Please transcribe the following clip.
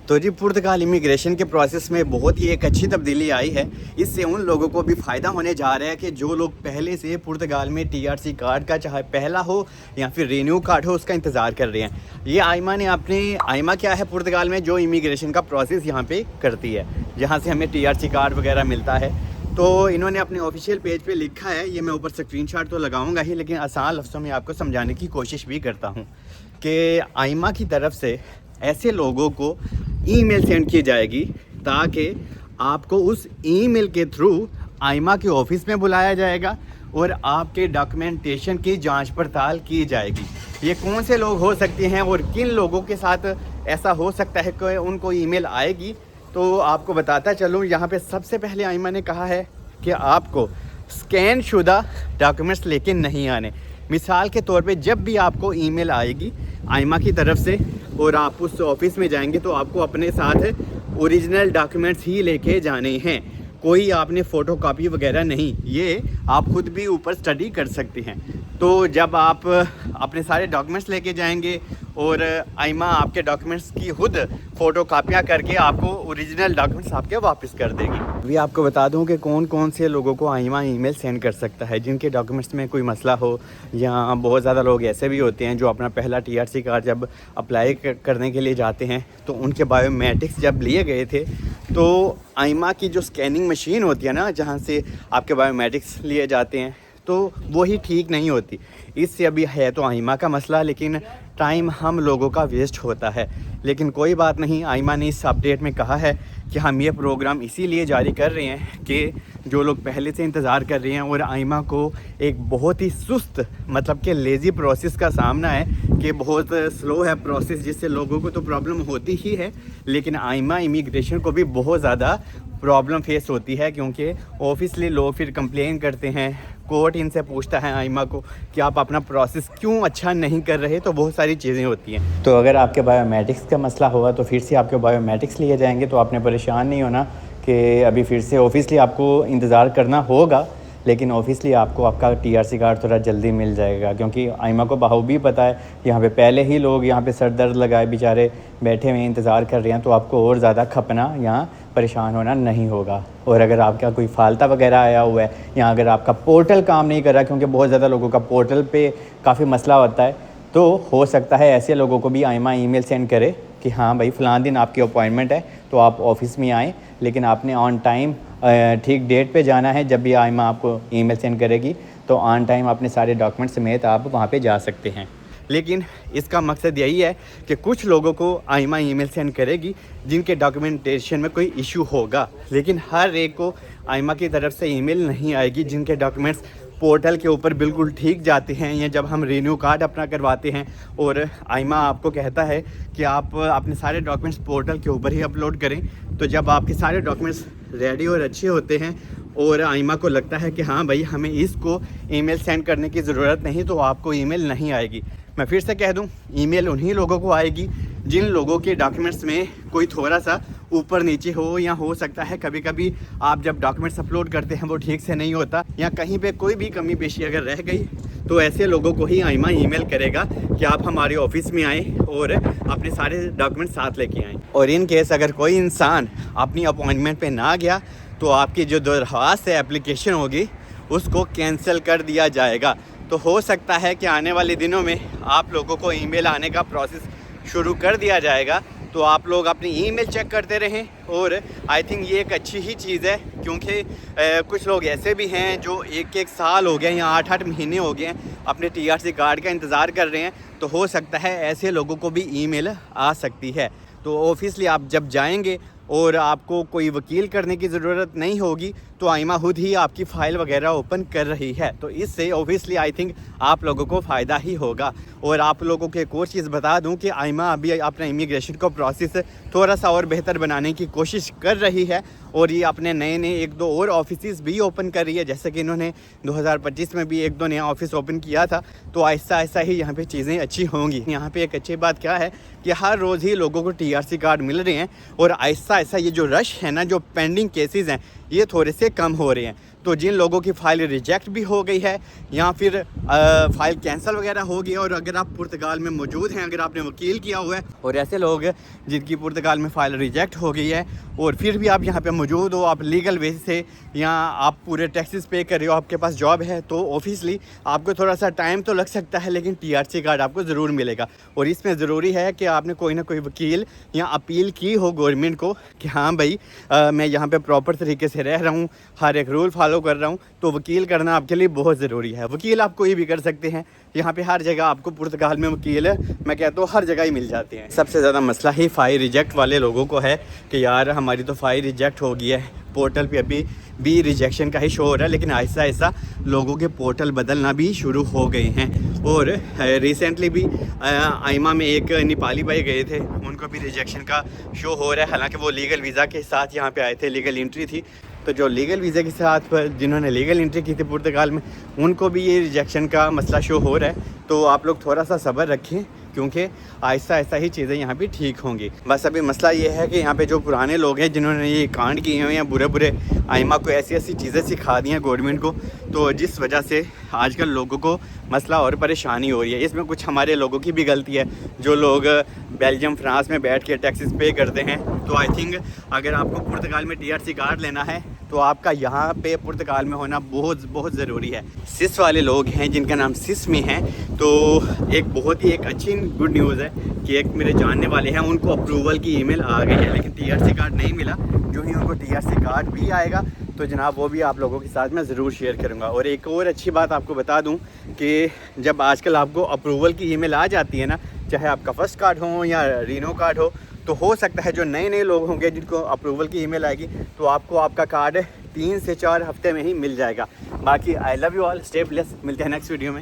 तो जी पुर्तगाल इमिग्रेशन के प्रोसेस में बहुत ही एक अच्छी तब्दीली आई है। इससे उन लोगों को भी फ़ायदा होने जा रहा है कि जो लोग पहले से पुर्तगाल में टीआरसी कार्ड का चाहे पहला हो या फिर रिन्यू कार्ड हो उसका इंतज़ार कर रहे हैं। ये आयमा ने आयमा क्या है पुर्तगाल में जो इमिग्रेशन का प्रोसेस यहाँ पे करती है, जहाँ से हमें टीआरसी कार्ड वगैरह मिलता है। तो इन्होंने अपने ऑफिशियल पेज पे लिखा है, ये मैं ऊपर स्क्रीनशॉट तो लगाऊंगा ही, लेकिन आसान लफ्ज़ों में आपको समझाने की कोशिश भी करता हूँ कि आयमा की तरफ से ऐसे लोगों को ईमेल सेंड की जाएगी ताकि आपको उस ईमेल के थ्रू आयमा के ऑफिस में बुलाया जाएगा और आपके डॉक्यूमेंटेशन की जांच पड़ताल की जाएगी। ये कौन से लोग हो सकते हैं और किन लोगों के साथ ऐसा हो सकता है कि उनको ईमेल आएगी, तो आपको बताता चलूँ। यहाँ पे सबसे पहले आयमा ने कहा है कि आपको स्कैन शुदा डॉक्यूमेंट्स लेके नहीं आने। मिसाल के तौर पे जब भी आपको ईमेल आएगी आयमा की तरफ से और आप उस ऑफिस में जाएंगे तो आपको अपने साथ ओरिजिनल डॉक्यूमेंट्स ही लेके जाने हैं। कोई आपने फ़ोटो कापी वगैरह नहीं, ये आप खुद भी ऊपर स्टडी कर सकते हैं। तो जब आप अपने सारे डॉक्यूमेंट्स लेके जाएंगे और आयमा आपके डॉक्यूमेंट्स की खुद फ़ोटो कापियाँ करके आपको ओरिजिनल डॉक्यूमेंट्स आपके वापस कर देगी। अभी आपको बता दूं कि कौन कौन से लोगों को आयमा ईमेल सेंड कर सकता है जिनके डॉक्यूमेंट्स में कोई मसला हो, या बहुत ज़्यादा लोग ऐसे भी होते हैं जो अपना पहला टीआरसी कार्ड जब अप्लाई करने के लिए जाते हैं तो उनके बायोमेट्रिक्स जब लिए गए थे तो आयमा की जो स्कैनिंग मशीन होती है ना, जहाँ से आपके बायोमेट्रिक्स लिए जाते हैं, तो वो ही ठीक नहीं होती। इससे अभी है तो आयमा का मसला, लेकिन टाइम हम लोगों का वेस्ट होता है। लेकिन कोई बात नहीं, आयमा ने इस अपडेट में कहा है कि हम ये प्रोग्राम इसीलिए जारी कर रहे हैं कि जो लोग पहले से इंतज़ार कर रहे हैं और आयमा को एक बहुत ही सुस्त मतलब कि लेज़ी प्रोसेस का सामना है कि बहुत स्लो है प्रोसेस, जिससे लोगों को तो प्रॉब्लम होती ही है, लेकिन आयमा इमिग्रेशन को भी बहुत ज़्यादा प्रॉब्लम फेस होती है, क्योंकि ऑफिसली लोग फिर कंप्लेन करते हैं, कोर्ट इनसे पूछता है आयमा को कि आप अपना प्रोसेस क्यों अच्छा नहीं कर रहे, तो बहुत सारी चीज़ें होती हैं। तो अगर आपके बायोमेट्रिक्स का मसला होगा तो फिर से आपके बायोमेट्रिक्स लिए जाएंगे, तो आपने परेशान नहीं होना कि अभी फिर से ऑफिसली आपको इंतज़ार करना होगा, लेकिन ऑफिसली आपको आपका टीआरसी कार्ड थोड़ा जल्दी मिल जाएगा। क्योंकि आयमा को बखूबी पता है यहाँ पे पहले ही लोग यहाँ पे सर दर्द लगाए बेचारे बैठे हुए इंतज़ार कर रहे हैं, तो आपको और ज़्यादा खपना यहाँ परेशान होना नहीं होगा। और अगर आपका कोई फाल्ता वगैरह आया हुआ है या अगर आपका पोर्टल काम नहीं कर रहा, क्योंकि बहुत ज़्यादा लोगों का पोर्टल पे काफ़ी मसला होता है, तो हो सकता है ऐसे लोगों को भी आयमा ईमेल सेंड करे कि हाँ भाई फ़लाँ दिन आपकी अपॉइंटमेंट है तो आप ऑफिस में आएँ, लेकिन आपने ऑन टाइम ठीक डेट पे जाना है। जब भी आयमा आपको ईमेल सेंड करेगी तो ऑन टाइम अपने सारे डॉक्यूमेंट समेत आप वहाँ पे जा सकते हैं। लेकिन इसका मकसद यही है कि कुछ लोगों को आयमा ईमेल सेंड करेगी जिनके डॉक्यूमेंटेशन में कोई इशू होगा, लेकिन हर एक को आयमा की तरफ से ईमेल नहीं आएगी जिनके डॉक्यूमेंट्स पोर्टल के ऊपर बिल्कुल ठीक जाते हैं। या जब हम रिन्यू कार्ड अपना करवाते हैं और आयमा आपको कहता है कि आप अपने सारे डॉक्यूमेंट्स पोर्टल के ऊपर ही अपलोड करें, तो जब आपके सारे डॉक्यूमेंट्स रेडी और अच्छे होते हैं और आयमा को लगता है कि हाँ भाई हमें इसको ईमेल सेंड करने की ज़रूरत नहीं, तो आपको ईमेल नहीं आएगी। मैं फिर से कह दूं, ईमेल उन्हीं लोगों को आएगी जिन लोगों के डॉक्यूमेंट्स में कोई थोड़ा सा ऊपर नीचे हो, या हो सकता है कभी कभी आप जब डॉक्यूमेंट्स अपलोड करते हैं वो ठीक से नहीं होता, या कहीं पे कोई भी कमी पेशी अगर रह गई, तो ऐसे लोगों को ही आयमा ईमेल करेगा कि आप हमारे ऑफिस में आएँ और अपने सारे डॉक्यूमेंट साथ लेके आएँ। और इन केस अगर कोई इंसान अपनी अपॉइंटमेंट पे ना गया तो आपकी जो दरख्वास्त है एप्लीकेशन होगी उसको कैंसिल कर दिया जाएगा। तो हो सकता है कि आने वाले दिनों में आप लोगों को ईमेल आने का प्रोसेस शुरू कर दिया जाएगा, तो आप लोग अपनी ईमेल चेक करते रहें। और आई थिंक ये एक अच्छी ही चीज़ है, क्योंकि कुछ लोग ऐसे भी हैं जो एक साल हो गए या 8-8 महीने हो गए हैं अपने टीआरसी कार्ड का इंतज़ार कर रहे हैं, तो हो सकता है ऐसे लोगों को भी ईमेल आ सकती है। तो ऑफिसली आप जब जाएंगे और आपको कोई वकील करने की ज़रूरत नहीं होगी, तो आयमा खुद ही आपकी फ़ाइल वगैरह ओपन कर रही है, तो इससे ऑब्वियसली आई थिंक आप लोगों को फ़ायदा ही होगा। और आप लोगों को एक और चीज़ बता दूं कि आयमा अभी अपना इमिग्रेशन का प्रोसेस थोड़ा सा और बेहतर बनाने की कोशिश कर रही है, और ये अपने नए 1-2 और ऑफिस भी ओपन कर रही है। जैसे कि इन्होंने 2025 में भी 1-2 नया ऑफिस ओपन किया था, तो आहिस्ता आहिस्ता ही यहाँ पे चीज़ें अच्छी होंगी। यहाँ पे एक अच्छी बात क्या है कि हर रोज़ ही लोगों को टीआरसी कार्ड मिल रहे हैं, और आहिस्ता आहिस्ता ये जो रश है ना, जो पेंडिंग केसेस हैं, ये थोड़े से कम हो रहे हैं। तो जिन लोगों की फ़ाइल रिजेक्ट भी हो गई है या फिर फ़ाइल कैंसिल वगैरह हो गई है, और अगर आप पुर्तगाल में मौजूद हैं, अगर आपने वकील किया हुआ है, और ऐसे लोग जिनकी पुर्तगाल में फ़ाइल रिजेक्ट हो गई है और फिर भी आप यहाँ पे मौजूद हो, आप लीगल वे से या आप पूरे टैक्सेस पे कर रहे हो, आपके पास जॉब है, तो ऑब्वियसली आपको थोड़ा सा टाइम तो लग सकता है, लेकिन TRC कार्ड आपको ज़रूर मिलेगा। और इसमें ज़रूरी है कि आपने कोई ना कोई वकील या अपील की हो गवर्नमेंट को कि हाँ भाई मैं यहाँ पे प्रॉपर तरीके से रह रहा हूँ, हर एक रूल फॉलो कर रहा हूँ। तो वकील करना आपके लिए बहुत ज़रूरी है। वकील आप कोई भी कर सकते हैं, यहाँ पे हर जगह आपको पुर्तगाल में वकील मैं कहता हूँ हर जगह ही मिल जाते हैं। सबसे ज़्यादा मसला ही फ़ाइल रिजेक्ट वाले लोगों को है कि यार हमारी तो फ़ाइल रिजेक्ट हो गई है, पोर्टल पे अभी भी रिजेक्शन का ही शो हो रहा है, लेकिन ऐसा ऐसा लोगों के पोर्टल बदलना भी शुरू हो गए हैं। और रिसेंटली भी आइमा में एक नेपाली भाई गए थे, उनको भी रिजेक्शन का शो हो रहा है। हालांकि वो लीगल वीज़ा के साथ यहाँ पे आए थे, लीगल एंट्री थी, तो जो लीगल वीज़ा के साथ जिन्होंने लीगल एंट्री की थी पुर्तगाल में, उनको भी ये रिजेक्शन का मसला शो हो रहा है। तो आप लोग थोड़ा सा सब्र रखें, क्योंकि आहिस्ता आहिस्ता ही चीज़ें यहाँ भी ठीक होंगी। बस अभी मसला ये है कि यहाँ पे जो पुराने लोग हैं जिन्होंने ये कांड किए हुए हैं, बुरे बुरे आइमा को ऐसी ऐसी चीज़ें सिखा दी हैं गवर्नमेंट को, तो जिस वजह से आजकल लोगों को मसला और परेशानी हो रही है। इसमें कुछ हमारे लोगों की भी गलती है, जो लोग बेल्जियम फ्रांस में बैठ के टैक्सेस पे करते हैं। तो आई थिंक अगर आपको पुर्तगाल में TRC कार्ड लेना है तो आपका यहाँ पे पुर्तगाल में होना बहुत बहुत ज़रूरी है। सिस वाले लोग हैं जिनका नाम सिस में है, तो एक बहुत ही एक अच्छी गुड न्यूज़ है कि एक मेरे जानने वाले हैं, उनको अप्रूवल की ईमेल आ गई है, लेकिन TRC कार्ड नहीं मिला। जो ही उनको TRC कार्ड भी आएगा तो जनाब वो भी आप लोगों के साथ मैं ज़रूर शेयर करूँगा। और एक और अच्छी बात आपको बता दूँ कि जब आजकल आपको अप्रूवल की ईमेल आ जाती है ना, चाहे आपका फर्स्ट कार्ड हो या रीनो कार्ड हो तो सकता है जो नए नए लोग होंगे जिनको अप्रूवल की ईमेल आएगी तो आपको आपका कार्ड 3 से 4 हफ्ते में ही मिल जाएगा। बाकी I love you all, stay blessed, मिलते हैं नेक्स्ट वीडियो में।